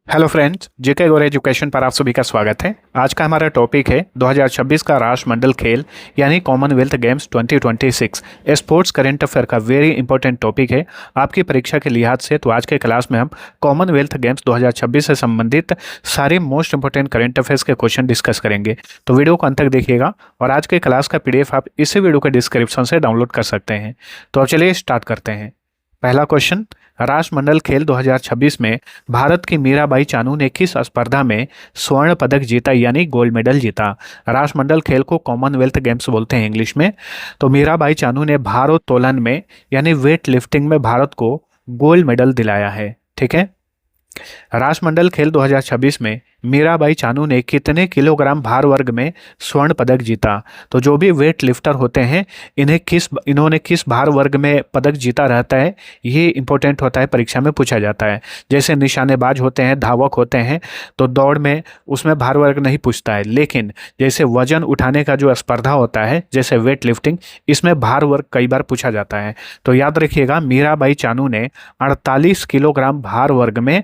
Hello friends, जेके गोरे education पर आप सभी का स्वागत है। आज का हमारा टॉपिक है 2026 का राष्ट्रमंडल खेल यानी Commonwealth games 2026। Sports current affair का वेरी इंपॉर्टेंट टॉपिक है आपकी परीक्षा के लिहाज से। तो आज के क्लास में हम कॉमनवेल्थ गेम्स 2026 से संबंधित सारे मोस्ट इंपॉर्टेंट करंट अफेयर्स के क्वेश्चन डिस्कस करेंगे। तो वीडियो को अंत तक देखिएगा और आज के क्लास का पीडीएफ आप इसी वीडियो के डिस्क्रिप्शन से डाउनलोड कर सकते हैं। तो अब चलिए स्टार्ट करते हैं। पहला क्वेश्चन, राष्ट्रमंडल खेल 2026 में भारत की मीराबाई चानू ने किस स्पर्धा में स्वर्ण पदक जीता यानी गोल्ड मेडल जीता। राष्ट्रमंडल खेल को कॉमनवेल्थ गेम्स बोलते हैं इंग्लिश में। तो मीराबाई चानू ने भारोत्तोलन में यानी वेट लिफ्टिंग में भारत को गोल्ड मेडल दिलाया है। ठीक है। राष्ट्रमंडल खेल 2026 में मीराबाई चानू ने कितने किलोग्राम भार वर्ग में स्वर्ण पदक जीता। तो जो भी वेट लिफ्टर होते हैं इन्होंने किस भार वर्ग में पदक जीता रहता है, ये इंपॉर्टेंट होता है, परीक्षा में पूछा जाता है। जैसे निशानेबाज होते हैं, धावक होते हैं, तो दौड़ में उसमें भार वर्ग नहीं पूछता है, लेकिन जैसे वजन उठाने का जो स्पर्धा होता है जैसे वेट लिफ्टिंग, इसमें भार वर्ग कई बार पूछा जाता है। तो याद रखिएगा, मीराबाई चानू ने 48 किलोग्राम भार वर्ग में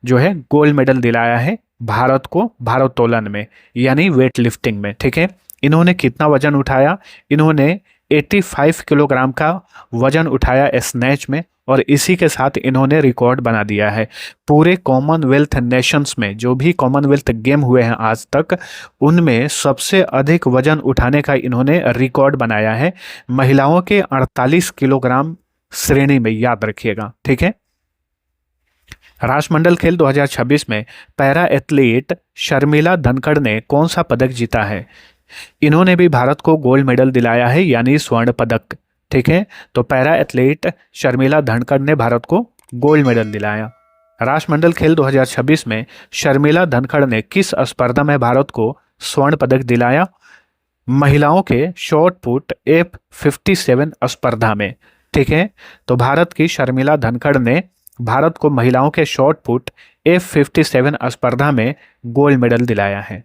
जो है गोल्ड मेडल दिलाया है भारत को भारोत्तोलन में यानी वेट लिफ्टिंग में। ठीक है। इन्होंने कितना वजन उठाया? इन्होंने 85 किलोग्राम का वजन उठाया स्नैच में, और इसी के साथ इन्होंने रिकॉर्ड बना दिया है। पूरे कॉमनवेल्थ नेशंस में जो भी कॉमनवेल्थ गेम हुए हैं आज तक, उनमें सबसे अधिक वजन उठाने का इन्होंने रिकॉर्ड बनाया है, महिलाओं के 48 किलोग्राम श्रेणी में, याद रखिएगा। ठीक है। राष्ट्रमंडल खेल 2026 में पैरा एथलीट शर्मिला धनखड़ ने कौन सा पदक जीता है? इन्होंने भी भारत को गोल्ड मेडल दिलाया है यानी स्वर्ण पदक। ठीक है। तो पैरा एथलीट शर्मिला धनखड़ ने भारत को गोल्ड मेडल दिलाया। राष्ट्रमंडल खेल 2026 में शर्मिला धनखड़ ने किस स्पर्धा में भारत को स्वर्ण पदक दिलाया? महिलाओं के शॉर्ट पुट F57 स्पर्धा में। ठीक है। तो भारत की शर्मिला धनखड़ ने भारत को महिलाओं के शॉर्ट पुट F57 स्पर्धा में गोल्ड मेडल दिलाया है।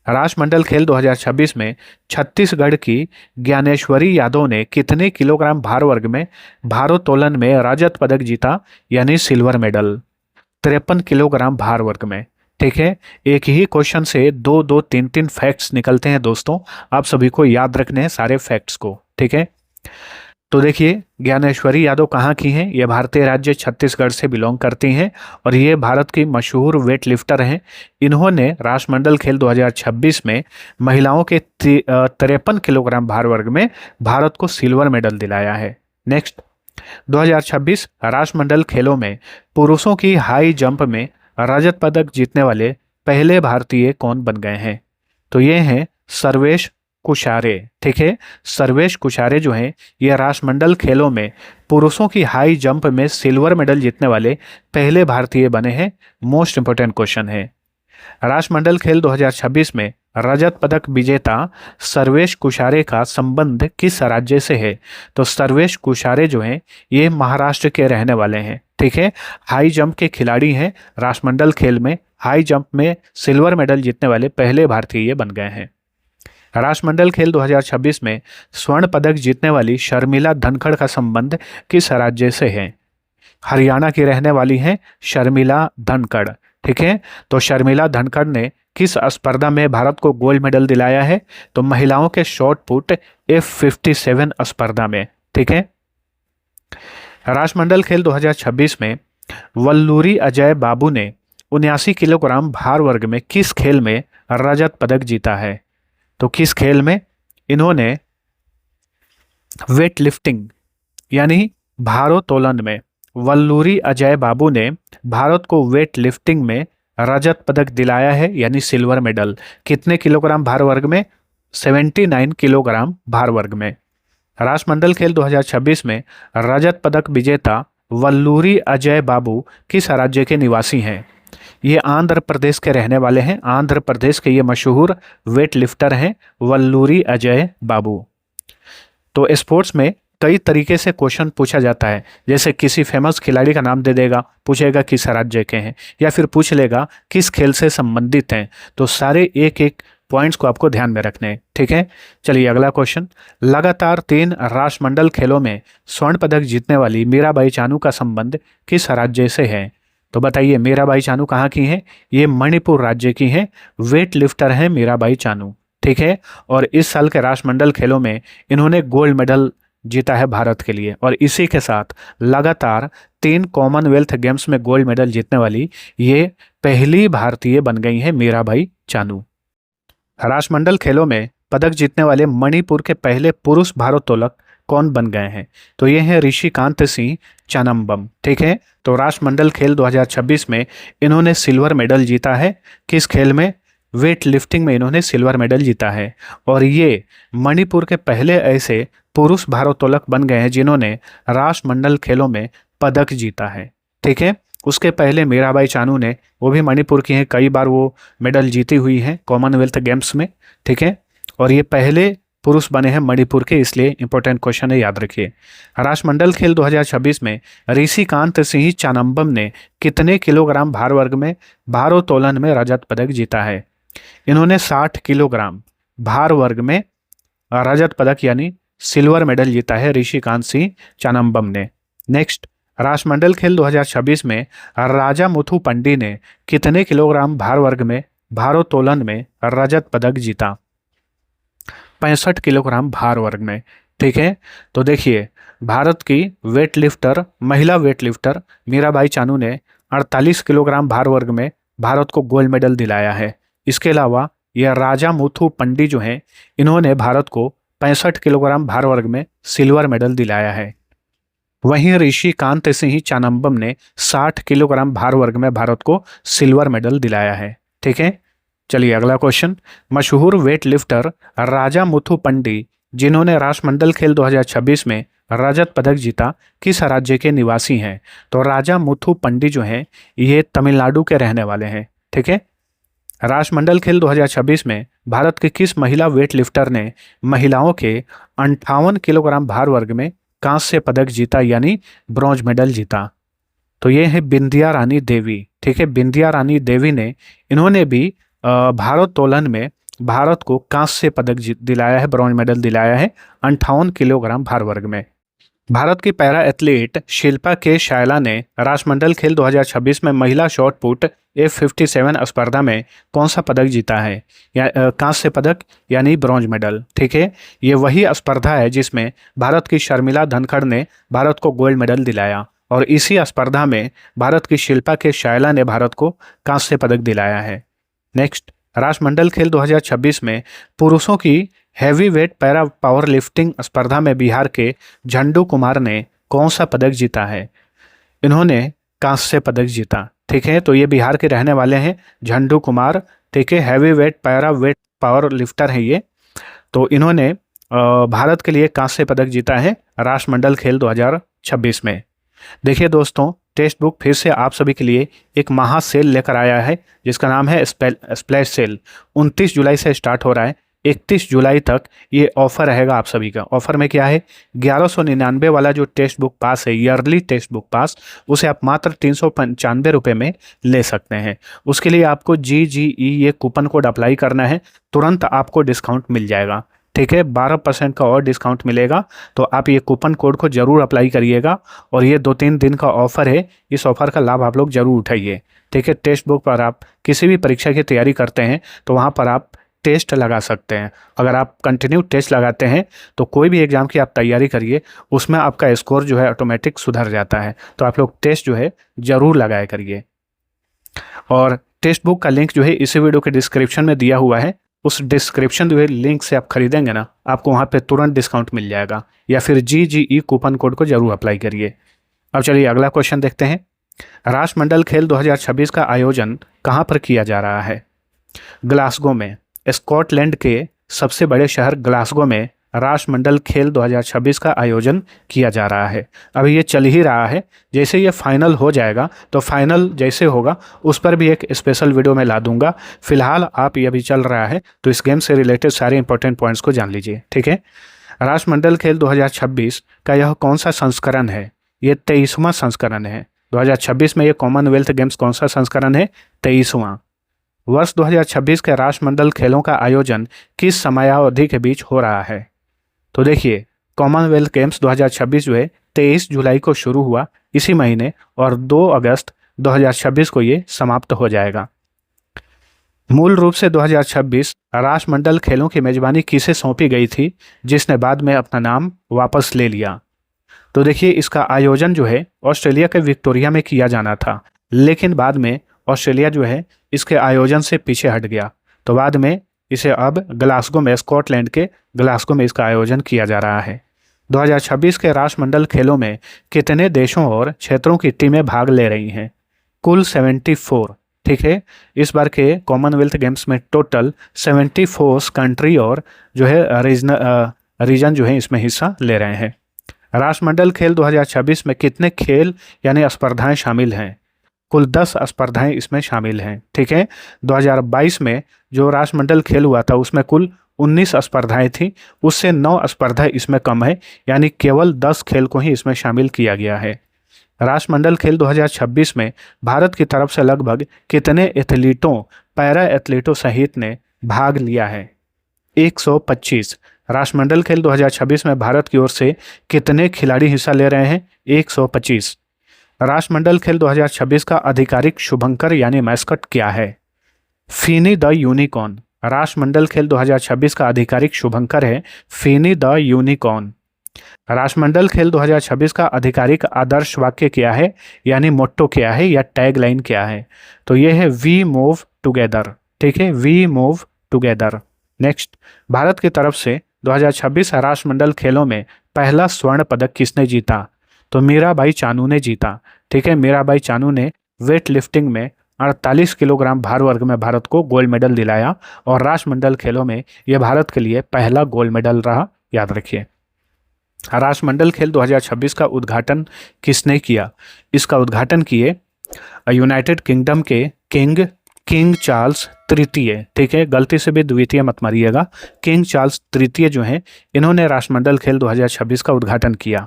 राष्ट्रमंडल खेल 2026 में छत्तीसगढ़ की ज्ञानेश्वरी यादव ने कितने किलोग्राम भार वर्ग में भारोत्तोलन में रजत पदक जीता यानी सिल्वर मेडल? 53 किलोग्राम भार वर्ग में। ठीक है। एक ही क्वेश्चन से दो दो तीन तीन फैक्ट्स निकलते हैं दोस्तों, आप सभी को याद रखने हैं सारे फैक्ट्स को। ठीक है। तो देखिए, ज्ञानेश्वरी यादव कहाँ की हैं? ये भारतीय राज्य छत्तीसगढ़ से बिलोंग करती हैं और ये भारत की मशहूर वेट लिफ्टर हैं। इन्होंने राष्ट्रमंडल खेल 2026 में महिलाओं के 53 किलोग्राम भार वर्ग में भारत को सिल्वर मेडल दिलाया है। नेक्स्ट, 2026 राष्ट्रमंडल खेलों में पुरुषों की हाई जंप में रजत पदक जीतने वाले पहले भारतीय कौन बन गए हैं? तो ये हैं सर्वेश कुशारे। ठीक है। सर्वेश कुशारे जो हैं, ये राष्ट्रमंडल खेलों में पुरुषों की हाई जंप में सिल्वर मेडल जीतने वाले पहले भारतीय बने हैं। मोस्ट इंपोर्टेंट क्वेश्चन है। राष्ट्रमंडल खेल 2026 में रजत पदक विजेता सर्वेश कुशारे का संबंध किस राज्य से है? तो सर्वेश कुशारे जो हैं, ये महाराष्ट्र के रहने वाले हैं। ठीक है। हाई जंप के खिलाड़ी हैं। राष्ट्रमंडल खेल में हाई जंप में सिल्वर मेडल जीतने वाले पहले भारतीय बन गए हैं। राष्ट्रमंडल खेल 2026 में स्वर्ण पदक जीतने वाली शर्मिला धनखड़ का संबंध किस राज्य से है? हरियाणा की रहने वाली हैं शर्मिला धनखड़। ठीक है। तो शर्मिला धनखड़ ने किस स्पर्धा में भारत को गोल्ड मेडल दिलाया है? तो महिलाओं के शॉर्ट पुट F57 स्पर्धा में। ठीक है। राष्ट्रमंडल खेल 2026 में वल्लूरी अजय बाबू ने 79 किलोग्राम भार वर्ग में किस खेल में रजत पदक जीता है? तो किस खेल में? इन्होंने वेट लिफ्टिंग यानी भारोत्तोलन में वल्लूरी अजय बाबू ने भारत को वेट लिफ्टिंग में रजत पदक दिलाया है यानी सिल्वर मेडल। कितने किलोग्राम भार वर्ग में? 79 किलोग्राम भार वर्ग में। राष्ट्रमंडल खेल 2026 में रजत पदक विजेता वल्लूरी अजय बाबू किस राज्य के निवासी हैं? ये आंध्र प्रदेश के रहने वाले हैं। आंध्र प्रदेश के ये मशहूर वेट लिफ्टर हैं वल्लूरी अजय बाबू। तो स्पोर्ट्स में कई तरीके से क्वेश्चन पूछा जाता है, जैसे किसी फेमस खिलाड़ी का नाम दे देगा, पूछेगा किस राज्य के हैं, या फिर पूछ लेगा किस खेल से संबंधित हैं। तो सारे एक एक पॉइंट्स को आपको ध्यान में रखने हैं। ठीक है। चलिए अगला क्वेश्चन, लगातार 3 राष्ट्रमंडल खेलों में स्वर्ण पदक जीतने वाली मीराबाई चानू का संबंध किस राज्य से है? तो बताइए मीराबाई चानू कहाँ की हैं? ये मणिपुर राज्य की हैं, वेट लिफ्टर हैं मीराबाई चानू। ठीक है। और इस साल के राष्ट्रमंडल खेलों में इन्होंने गोल्ड मेडल जीता है भारत के लिए, और इसी के साथ लगातार 3 कॉमनवेल्थ गेम्स में गोल्ड मेडल जीतने वाली ये पहली भारतीय बन गई हैं मीराबाई चानू। राष्ट्रमंडल खेलों में पदक जीतने वाले मणिपुर के पहले पुरुष भारोत्तोलक कौन बन गए हैं? तो ये हैं ऋषिकांत सिंह चनम्बम। ठीक है। तो राष्ट्रमंडल खेल 2026 में इन्होंने सिल्वर मेडल जीता है। किस खेल में? वेट लिफ्टिंग में इन्होंने सिल्वर मेडल जीता है। और ये मणिपुर के पहले ऐसे पुरुष भारोत्तोलक बन गए हैं जिन्होंने राष्ट्रमंडल खेलों में पदक जीता है। ठीक है। उसके पहले मीराबाई चानू ने, वो भी मणिपुर की हैं, कई बार वो मेडल जीती हुई हैं कॉमनवेल्थ गेम्स में। ठीक है। और ये पहले पुरुष बने हैं मणिपुर के, इसलिए इंपॉर्टेंट क्वेश्चन है, याद रखिए। राष्ट्रमंडल खेल 2026 में ऋषिकांत सिंह चानम्बम ने कितने किलोग्राम भार वर्ग में भारोत्तोलन में रजत पदक जीता है? इन्होंने 60 किलोग्राम भार वर्ग में रजत पदक यानी सिल्वर मेडल जीता है ऋषिकांत सिंह चानम्बम ने। नेक्स्ट, राष्ट्रमंडल खेल 2026 में राजा मुथु पंडी ने कितने किलोग्राम भार वर्ग में भारोत्तोलन में रजत पदक जीता? 65 किलोग्राम भार वर्ग में। ठीक है। तो देखिए, भारत की वेट लिफ्टर, महिला वेट लिफ्टर मीराबाई चानू ने 48 किलोग्राम भार वर्ग में भारत को गोल्ड मेडल दिलाया है। इसके अलावा यह राजा मुथु पंडी जो हैं, इन्होंने भारत को 65 किलोग्राम भार वर्ग में सिल्वर मेडल दिलाया है। वहीं ऋषिकांत सिंह चानम्बम ने 60 किलोग्राम भार वर्ग में भारत को सिल्वर मेडल दिलाया है। ठीक है। चलिए अगला क्वेश्चन। मशहूर वेट लिफ्टर राजा मुथु पंडी जिन्होंने राष्ट्रमंडल खेल 2026 में रजत पदक जीता, किस राज्य के निवासी हैं? तो राजा मुथु पंडी जो हैं, ये तमिलनाडु के रहने वाले हैं। ठीक है। राष्ट्रमंडल खेल 2026 में भारत की किस महिला वेट लिफ्टर ने महिलाओं के 58 किलोग्राम भार वर्ग में कांस्य पदक जीता यानी ब्रॉन्ज मेडल जीता? तो ये है बिंदिया रानी देवी। ठीक है। बिंदिया रानी देवी ने, इन्होंने भी भारोत्तोलन में भारत को कांस्य पदक दिलाया है, ब्रॉन्ज मेडल दिलाया है 58 किलोग्राम भार वर्ग में। भारत की पैरा एथलीट शिल्पा के शायला ने राष्ट्रमंडल खेल 2026 में महिला शॉट पुट F57 स्पर्धा में कौन सा पदक जीता है? या कांस्य पदक यानी ब्रॉन्ज मेडल। ठीक है। ये वही स्पर्धा है जिसमें भारत की शर्मिला धनखड़ ने भारत को गोल्ड मेडल दिलाया, और इसी स्पर्धा में भारत की शिल्पा के शायला ने भारत को कांस्य पदक दिलाया है। नेक्स्ट, राष्ट्रमंडल खेल 2026 में पुरुषों की heavy weight para power lifting स्पर्धा में बिहार के झंडू कुमार ने कौन सा पदक जीता है? इन्होंने कांस्य पदक जीता। ठीक है। तो ये बिहार के रहने वाले हैं झंडू कुमार। ठीक है। Heavy weight para weight power lifter हैं ये। तो इन्होंने भारत के लिए कांस्य पदक जीता है राष्ट्रमंडल खेल 2026 में। देखिए दोस्तों, टेक्स्ट बुक फिर से आप सभी के लिए एक महा सेल लेकर आया है जिसका नाम है स्प्लैश सेल। 29 जुलाई से स्टार्ट हो रहा है, 31 जुलाई तक ये ऑफर रहेगा आप सभी का। ऑफर में क्या है? 1199 वाला जो टेक्स्ट बुक पास है, ईयरली टेक्स्ट बुक पास, उसे आप मात्र 395 रुपये में ले सकते हैं। उसके लिए आपको GGE ये कूपन कोड अप्लाई करना है, तुरंत आपको डिस्काउंट मिल जाएगा। ठीक है। 12% का और डिस्काउंट मिलेगा, तो आप ये कूपन कोड को ज़रूर अप्लाई करिएगा। और ये 2-3 दिन का ऑफ़र है, इस ऑफ़र का लाभ आप लोग ज़रूर उठाइए। ठीक है। टेक्स्ट बुक पर आप किसी भी परीक्षा की तैयारी करते हैं तो वहाँ पर आप टेस्ट लगा सकते हैं। अगर आप कंटिन्यू टेस्ट लगाते हैं तो कोई भी एग्ज़ाम की आप तैयारी करिए, उसमें आपका स्कोर जो है ऑटोमेटिक सुधर जाता है। तो आप लोग टेस्ट जो है ज़रूर लगाया करिए। और टेक्स्ट बुक का लिंक जो है इसी वीडियो के डिस्क्रिप्शन में दिया हुआ है, उस डिस्क्रिप्शन जो है लिंक से आप खरीदेंगे ना, आपको वहाँ पे तुरंत डिस्काउंट मिल जाएगा। या फिर GGE कूपन कोड को जरूर अप्लाई करिए। अब चलिए अगला क्वेश्चन देखते हैं। राष्ट्रमंडल खेल 2026 का आयोजन कहाँ पर किया जा रहा है? ग्लासगो में। स्कॉटलैंड के सबसे बड़े शहर ग्लासगो में राष्ट्रमंडल खेल 2026 का आयोजन किया जा रहा है। अभी ये चल ही रहा है, जैसे ये फाइनल हो जाएगा तो फाइनल जैसे होगा उस पर भी एक स्पेशल वीडियो मैं ला दूंगा। फिलहाल आप ये अभी चल रहा है तो इस गेम से रिलेटेड सारे इंपॉर्टेंट पॉइंट्स को जान लीजिए। ठीक है। राष्ट्रमंडल खेल 2026 का यह कौन सा संस्करण है? ये 23वां संस्करण है। 2026 में ये कॉमनवेल्थ गेम्स कौन सा संस्करण है? 23वां। वर्ष 2026 के राष्ट्रमंडल खेलों का आयोजन किस समयावधि के बीच हो रहा है? तो देखिए, कॉमनवेल्थ गेम्स 2026 जो है 23 जुलाई को शुरू हुआ इसी महीने, और 2 अगस्त 2026 को ये समाप्त हो जाएगा। मूल रूप से 2026 राष्ट्रमंडल खेलों की मेजबानी किसे सौंपी गई थी, जिसने बाद में अपना नाम वापस ले लिया? तो देखिए, इसका आयोजन जो है ऑस्ट्रेलिया के विक्टोरिया में किया जाना था, लेकिन बाद में ऑस्ट्रेलिया जो है इसके आयोजन से पीछे हट गया। तो बाद में इसे अब ग्लासगो में, स्कॉटलैंड के ग्लासगो में इसका आयोजन किया जा रहा है। 2026 के राष्ट्रमंडल खेलों में कितने देशों और क्षेत्रों की टीमें भाग ले रही हैं? कुल 74। ठीक है, इस बार के कॉमनवेल्थ गेम्स में टोटल 74 कंट्री और जो है रीजन जो है इसमें हिस्सा ले रहे हैं। राष्ट्रमंडल खेल 2026 में कितने खेल यानी स्पर्धाएं शामिल हैं? कुल 10 स्पर्धाएं इसमें शामिल हैं। ठीक है, 2022 में जो राष्ट्रमंडल खेल हुआ था उसमें कुल 19 स्पर्धाएं थी, उससे 9 स्पर्धाएं इसमें कम है, यानी केवल 10 खेल को ही इसमें शामिल किया गया है। राष्ट्रमंडल खेल 2026 में भारत की तरफ से लगभग कितने एथलीटों, पैरा एथलीटों सहित ने भाग लिया है? 125। राष्ट्रमंडल खेल 2026 में भारत की ओर से कितने खिलाड़ी हिस्सा ले रहे हैं? 125। राष्ट्रमंडल खेल 2026 का आधिकारिक शुभंकर यानी मैस्कट क्या है? फीनी द यूनिकॉर्न। राष्ट्रमंडल खेल 2026 का आधिकारिक शुभंकर है फीनी द यूनिकॉर्न। राष्ट्रमंडल खेल 2026 का आधिकारिक आदर्श वाक्य क्या है, यानी मोट्टो क्या है या टैगलाइन क्या है? तो ये है वी मूव टुगेदर। ठीक है, we move together. Next, Bharat की तरफ से 2026 राष्ट्रमंडल खेलों में पहला स्वर्ण पदक किसने जीता? तो मीराबाई चानू ने जीता। ठीक है, मीराबाई चानू ने वेट लिफ्टिंग में 48 किलोग्राम भार वर्ग में भारत को गोल्ड मेडल दिलाया और राष्ट्रमंडल खेलों में यह भारत के लिए पहला गोल्ड मेडल रहा, याद रखिए। राष्ट्रमंडल खेल 2026 का उद्घाटन किसने किया? इसका उद्घाटन किए यूनाइटेड किंगडम के किंग चार्ल्स तृतीय। ठीक है, गलती से भी द्वितीय मत मारिएगा। किंग चार्ल्स तृतीय जो हैं, इन्होंने राष्ट्रमंडल खेल 2026 का उद्घाटन किया।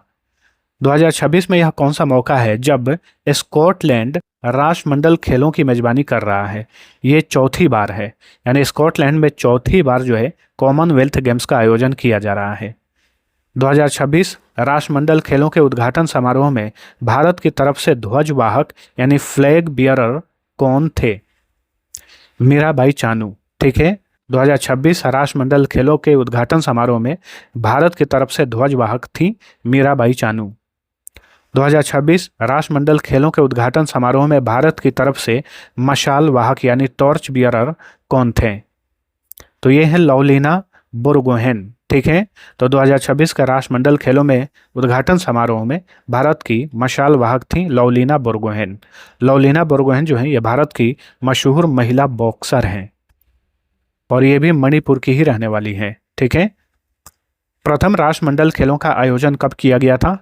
2026 में यह कौन सा मौका है जब स्कॉटलैंड राष्ट्रमंडल खेलों की मेजबानी कर रहा है? ये चौथी बार है, यानी स्कॉटलैंड में चौथी बार जो है कॉमनवेल्थ गेम्स का आयोजन किया जा रहा है। 2026 राष्ट्रमंडल खेलों के उद्घाटन समारोह में भारत की तरफ से ध्वजवाहक यानी फ्लैग बियरर कौन थे? मीराबाई चानू। ठीक है, 2026 राष्ट्रमंडल खेलों के उद्घाटन समारोह में भारत की तरफ से ध्वजवाहक थी मीराबाई चानू। 2026 राष्ट्रमंडल खेलों के उद्घाटन समारोह में भारत की तरफ से मशाल वाहक यानी टॉर्च बियरर कौन थे? तो ये है लवलीना बोरगोहेन। ठीक है, तो 2026 का राष्ट्रमंडल खेलों में उद्घाटन समारोह में भारत की मशाल वाहक थी लवलीना बोरगोहेन। लवलीना बोरगोहेन जो है ये भारत की मशहूर महिला बॉक्सर हैं और ये भी मणिपुर की ही रहने वाली है। ठीक है, प्रथम राष्ट्रमंडल खेलों का आयोजन कब किया गया था?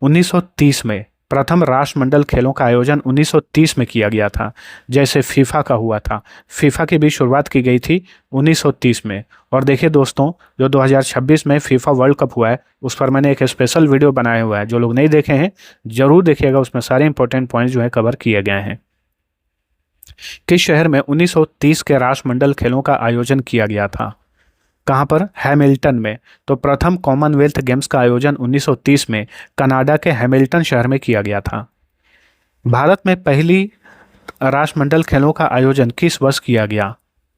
1930 में। प्रथम राष्ट्रमंडल खेलों का आयोजन 1930 में किया गया था, जैसे फीफा का हुआ था। फीफा की भी शुरुआत की गई थी 1930 में। और देखिए दोस्तों, जो 2026 में फीफा वर्ल्ड कप हुआ है उस पर मैंने एक स्पेशल वीडियो बनाया हुआ है, जो लोग नहीं देखे हैं जरूर देखिएगा, उसमें सारे इंपॉर्टेंट पॉइंट्स जो है कवर किए गए हैं। किस शहर में 1930 के राष्ट्रमंडल खेलों का आयोजन किया गया था? कहाँ पर? हैमिल्टन में। तो प्रथम कॉमनवेल्थ गेम्स का आयोजन 1930 में कनाडा के हैमिल्टन शहर में किया गया था। भारत में पहली राष्ट्रमंडल खेलों का आयोजन किस वर्ष किया गया?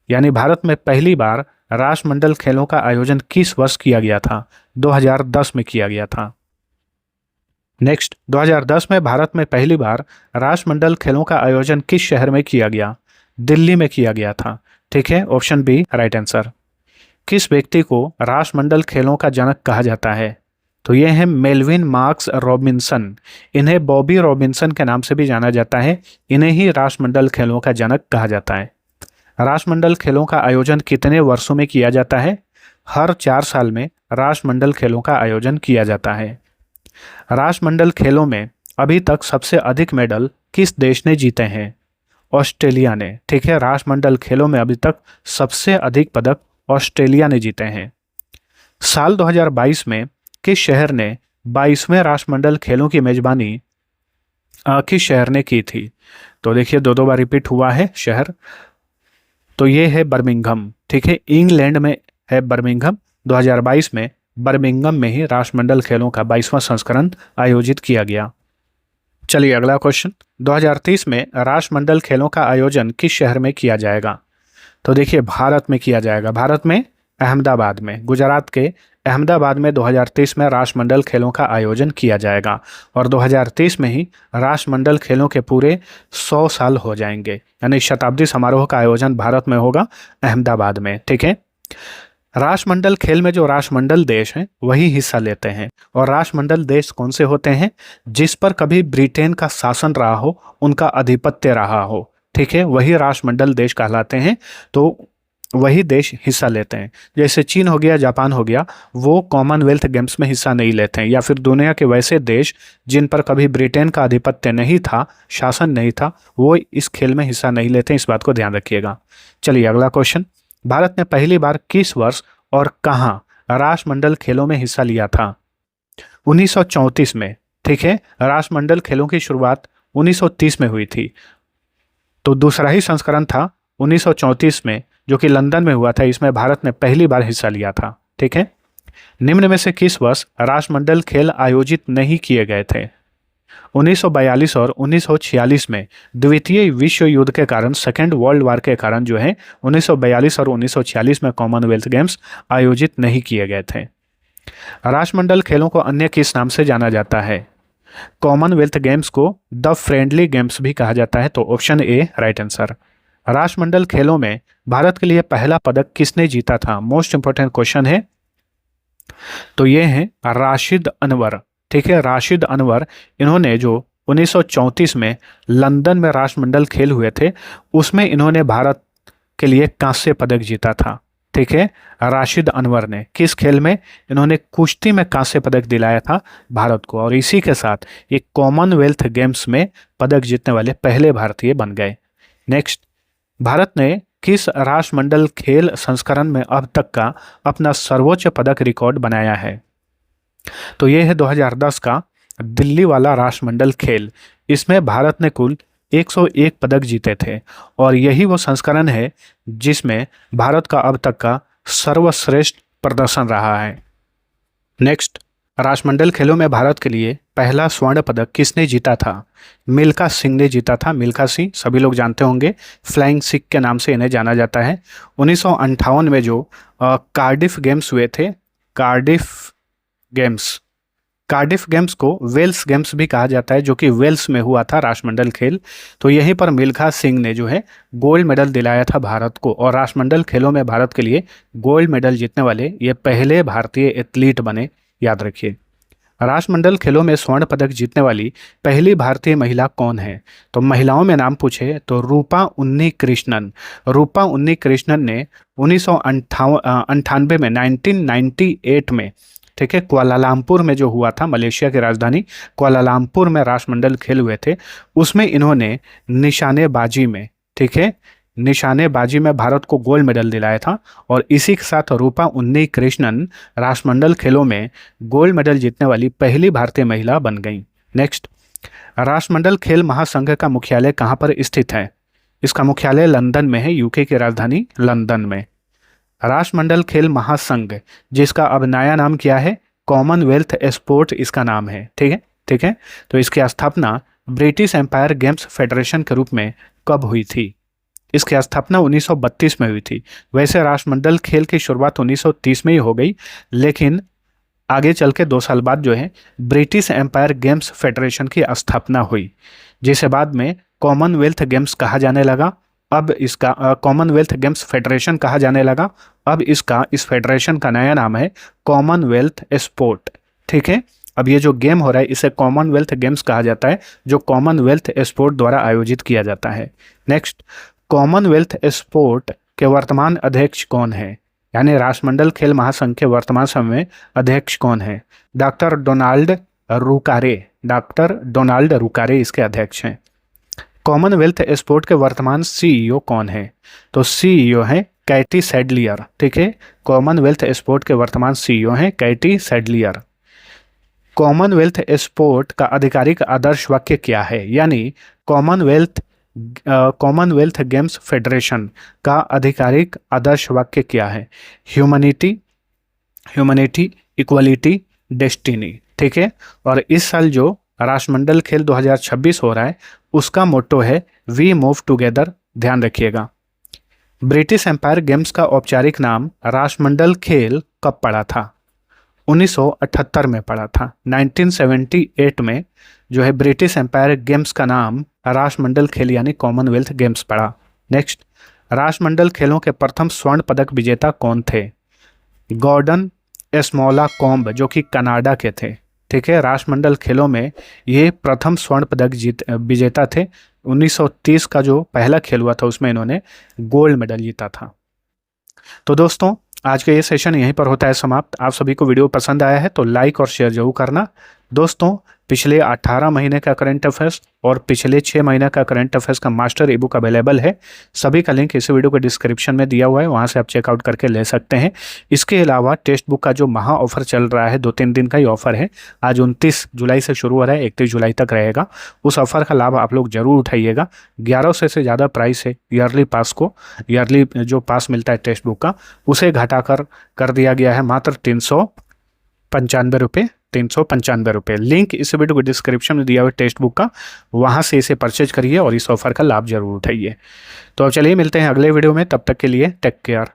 यानी भारत में पहली बार राष्ट्रमंडल खेलों का आयोजन किस वर्ष किया गया था? 2010 में किया गया था। नेक्स्ट, 2010 में भारत में पहली बार राष्ट्रमंडल खेलों का आयोजन किस शहर में किया गया? दिल्ली में किया गया था। ठीक है, ऑप्शन बी राइट आंसर। किस व्यक्ति को राष्ट्रमंडल खेलों का जनक कहा जाता है? तो ये है मेल्विन मार्क्स रॉबिन्सन। इन्हें बॉबी रॉबिन्सन के नाम से भी जाना जाता है। इन्हें ही राष्ट्रमंडल खेलों का जनक कहा जाता है। राष्ट्रमंडल खेलों का आयोजन कितने वर्षों में किया जाता है? हर 4 साल में राष्ट्रमंडल खेलों का आयोजन किया जाता है। राष्ट्रमंडल खेलों में अभी तक सबसे अधिक मेडल किस देश ने जीते हैं? ऑस्ट्रेलिया ने। ठीक है, राष्ट्रमंडल खेलों में अभी तक सबसे अधिक पदक ऑस्ट्रेलिया ने जीते हैं। साल 2022 में किस शहर ने 22वें राष्ट्रमंडल खेलों की मेजबानी किस शहर ने की थी? तो देखिए 2 बार रिपीट हुआ है शहर, तो ये है बर्मिंघम। ठीक है, इंग्लैंड में है बर्मिंघम। 2022 में बर्मिंघम में ही राष्ट्रमंडल खेलों का 22वां संस्करण आयोजित किया गया। चलिए अगला क्वेश्चन, 2030 में राष्ट्रमंडल खेलों का आयोजन किस शहर में किया जाएगा? तो देखिए भारत में किया जाएगा, भारत में अहमदाबाद में, गुजरात के अहमदाबाद में 2030 में राष्ट्रमंडल खेलों का आयोजन किया जाएगा और 2030 में ही राष्ट्रमंडल खेलों के पूरे 100 साल हो जाएंगे, यानी शताब्दी समारोह का आयोजन भारत में होगा, अहमदाबाद में। ठीक है, राष्ट्रमंडल खेल में जो राष्ट्रमंडल देश हैं वही हिस्सा लेते हैं और राष्ट्रमंडल देश कौन से होते हैं? जिस पर कभी ब्रिटेन का शासन रहा हो, उनका आधिपत्य रहा हो, ठीक है, वही राष्ट्रमंडल देश कहलाते हैं। तो वही देश हिस्सा लेते हैं। जैसे चीन हो गया, जापान हो गया, वो कॉमनवेल्थ गेम्स में हिस्सा नहीं लेते हैं, या फिर दुनिया के वैसे देश जिन पर कभी ब्रिटेन का आधिपत्य नहीं था, शासन नहीं था, वो इस खेल में हिस्सा नहीं लेते हैं, इस बात को ध्यान रखिएगा। चलिए अगला क्वेश्चन, भारत ने पहली बार किस वर्ष और कहाँ राष्ट्रमंडल खेलों में हिस्सा लिया था? 1934 में। ठीक है, राष्ट्रमंडल खेलों की शुरुआत 1930 में हुई थी, तो दूसरा ही संस्करण था 1934 में, जो कि लंदन में हुआ था। इसमें भारत ने पहली बार हिस्सा लिया था। ठीक है, निम्न में से किस वर्ष राष्ट्रमंडल खेल आयोजित नहीं किए गए थे? 1942 और 1946 में द्वितीय विश्व युद्ध के कारण, सेकेंड वर्ल्ड वार के कारण जो है 1942 और 1946 में कॉमनवेल्थ गेम्स आयोजित नहीं किए गए थे। राष्ट्रमंडल खेलों को अन्य किस नाम से जाना जाता है? कॉमनवेल्थ गेम्स को द फ्रेंडली गेम्स भी कहा जाता है, तो ऑप्शन ए राइट आंसर। राष्ट्रमंडल खेलों में भारत के लिए पहला पदक किसने जीता था? मोस्ट इंपोर्टेंट क्वेश्चन है। तो ये है राशिद अनवर। ठीक है, राशिद अनवर, इन्होंने जो 1934 में लंदन में राष्ट्रमंडल खेल हुए थे, उसमें इन्होंने भारत के लिए कांस्य पदक जीता था। ठीक है, राशिद अनवर ने किस खेल में? इन्होंने कुश्ती में कांस्य पदक दिलाया था भारत को, और इसी के साथ ये कॉमनवेल्थ गेम्स में पदक जीतने वाले पहले भारतीय बन गए। नेक्स्ट, भारत ने किस राष्ट्रमंडल खेल संस्करण में अब तक का अपना सर्वोच्च पदक रिकॉर्ड बनाया है? तो ये है 2010 का दिल्ली वाला राष्ट्रमंडल खेल। इसमें भारत ने कुल 101 पदक जीते थे और यही वो संस्करण है जिसमें भारत का अब तक का सर्वश्रेष्ठ प्रदर्शन रहा है। नेक्स्ट, राष्ट्रमंडल खेलों में भारत के लिए पहला स्वर्ण पदक किसने जीता था? मिल्खा सिंह ने जीता था। मिल्खा सिंह सभी लोग जानते होंगे, फ्लाइंग सिख के नाम से इन्हें जाना जाता है। 1958 में जो कार्डिफ गेम्स हुए थे, कार्डिफ गेम्स को वेल्स गेम्स भी कहा जाता है, जो कि वेल्स में हुआ था राष्ट्रमंडल खेल। तो यहीं पर मिल्खा सिंह ने जो है गोल्ड मेडल दिलाया था भारत को, और राष्ट्रमंडल खेलों में भारत के लिए गोल्ड मेडल जीतने वाले ये पहले भारतीय एथलीट बने, याद रखिए। राष्ट्रमंडल खेलों में स्वर्ण पदक जीतने वाली पहली भारतीय महिला कौन है? तो महिलाओं में नाम पूछे तो रूपा उन्नी कृष्णन। रूपा उन्नी कृष्णन ने 1998 में 1998 में, ठीक है, कुआलालंपुर में जो हुआ था, मलेशिया की राजधानी कुआलालंपुर में राष्ट्रमंडल खेल हुए थे, उसमें इन्होंने निशानेबाजी में, ठीक है, निशानेबाजी में भारत को गोल्ड मेडल दिलाया था, और इसी के साथ रूपा उन्नी कृष्णन राष्ट्रमंडल खेलों में गोल्ड मेडल जीतने वाली पहली भारतीय महिला बन गई। नेक्स्ट, राष्ट्रमंडल खेल महासंघ का मुख्यालय कहाँ पर स्थित है? इसका मुख्यालय लंदन में है, यूके की राजधानी लंदन में। राष्ट्रमंडल खेल महासंघ, जिसका अब नया नाम क्या है? कॉमनवेल्थ स्पोर्ट इसका नाम है। ठीक है, तो इसकी स्थापना ब्रिटिश एम्पायर गेम्स फेडरेशन के रूप में कब हुई थी? इसकी स्थापना 1932 में हुई थी। वैसे राष्ट्रमंडल खेल की शुरुआत 1930 में ही हो गई, लेकिन आगे चल के 2 साल बाद जो है ब्रिटिश एम्पायर गेम्स फेडरेशन की स्थापना हुई, जिसे बाद में कॉमनवेल्थ गेम्स कहा जाने लगा। अब इसका कॉमनवेल्थ गेम्स फेडरेशन कहा जाने लगा। अब इस फेडरेशन का नया नाम है कॉमनवेल्थ स्पोर्ट। ठीक है, अब ये जो गेम हो रहा है इसे कॉमनवेल्थ गेम्स कहा जाता है, जो कॉमनवेल्थ स्पोर्ट द्वारा आयोजित किया जाता है। नेक्स्ट, कॉमनवेल्थ स्पोर्ट के वर्तमान अध्यक्ष कौन है? यानी राष्ट्रमंडल खेल महासंघ के वर्तमान समय में अध्यक्ष कौन है? डॉक्टर डोनाल्ड रुकारे इसके अध्यक्ष हैं। कॉमनवेल्थ स्पोर्ट के वर्तमान सीईओ कौन है? तो सीईओ है कैटी सैडलियर। ठीक है, कॉमनवेल्थ स्पोर्ट के वर्तमान सीईओ हैं कैटी सैडलियर। कॉमनवेल्थ स्पोर्ट का आधिकारिक आदर्श वाक्य क्या है? यानी कॉमनवेल्थ गेम्स फेडरेशन का आधिकारिक आदर्श वाक्य क्या है? Humanity, equality, destiny. ठीक है, और इस साल जो राष्ट्रमंडल खेल 2026 हो रहा है, उसका मोटो है वी मूव टुगेदर, ध्यान रखिएगा। ब्रिटिश एम्पायर गेम्स का औपचारिक नाम राष्ट्रमंडल खेल कब पड़ा था? 1978 में पड़ा था। 1978 में जो है ब्रिटिश एम्पायर गेम्स का नाम राष्ट्रमंडल खेल यानी कॉमनवेल्थ गेम्स पड़ा। नेक्स्ट, राष्ट्रमंडल खेलों के प्रथम स्वर्ण पदक विजेता कौन थे? गॉर्डन एस्मोला कॉम्ब, जो कि कनाडा के थे। ठीक है, राष्ट्रमंडल खेलों में ये प्रथम स्वर्ण पदक विजेता थे। 1930 का जो पहला खेल हुआ था उसमें इन्होंने गोल्ड मेडल जीता था। तो दोस्तों, आज का ये सेशन यहीं पर होता है समाप्त। आप सभी को वीडियो पसंद आया है तो लाइक और शेयर जरूर करना। दोस्तों, पिछले 18 महीने का करंट अफेयर्स और पिछले 6 महीने का करंट अफेयर्स का मास्टर ई बुक अवेलेबल है। सभी का लिंक इस वीडियो के डिस्क्रिप्शन में दिया हुआ है, वहाँ से आप चेकआउट करके ले सकते हैं। इसके अलावा टेक्स्ट बुक का जो महा ऑफर चल रहा है, 2-3 दिन का ही ऑफर है। आज 29 जुलाई से शुरू हो रहा है, 31 जुलाई तक रहेगा। उस ऑफर का लाभ आप लोग जरूर उठाइएगा। 1100 से ज़्यादा प्राइस है ईयरली पास को। ईयरली जो पास मिलता है टेक्स्ट बुक का, उसे घटाकर कर दिया गया है मात्र 395 रुपये। 395 रुपये। लिंक इस वीडियो को डिस्क्रिप्शन में दिया हुआ टेक्स्ट बुक का, वहाँ से इसे परचेज करिए और इस ऑफर का लाभ जरूर उठाइए। तो अब चलिए मिलते हैं अगले वीडियो में, तब तक के लिए टेक केयर।